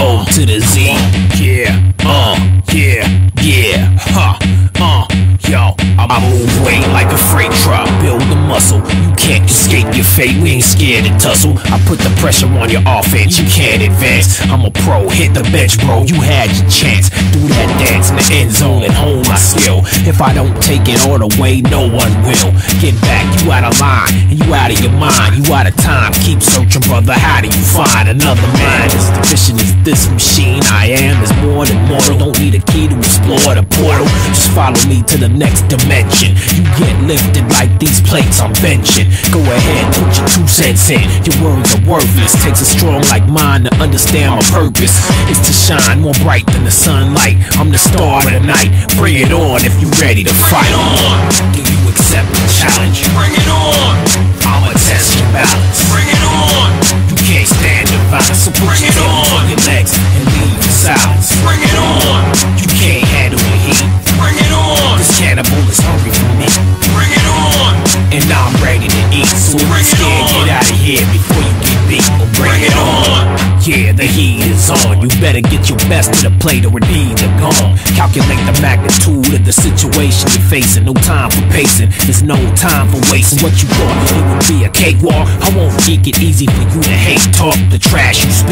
O to the Z. Yeah, yo, I move weight like a freight truck, build the muscle. You can't escape your fate, we ain't scared to tussle. I put the pressure on your offense, you can't advance. I'm a pro, hit the bench, bro, you had your chance. Do that dance in the end zone and hone my skill. If I don't take it all the way, no one will. Get back, you out of line, and you out of your mind, you out of time. Keep searching, brother, how do you find another man? As efficient as this machine I am is more than mortal. Don't need a key to explore the portal, just follow me to the next dimension. You get lifted like these plates I'm benching. Go ahead, put your 2 cents in. Your words are worthless. Takes a strong like mine to understand my purpose. It's to shine more bright than the sunlight. I'm the star of the night. Bring it on if you ready to fight. Do you accept the challenge? Bring it on. I'ma test your balance. Bring it on. You can't stand the violence, so put your hands on your legs and leave in silence. Bring it on. You can't handle the heat. Bring it on. This cannibal is hungry for me, Bring it on. and I'm ready to eat. So if you're scared, get out of here before you get beat. Or bring it on. Yeah, the heat is on. You better get your best to the plate or it be the gone. Calculate the magnitude of the situation you're facing. No time for pacing, there's no time for wasting. What you thought it would be a cakewalk? I won't make it easy for you to hate talk the trash you spit.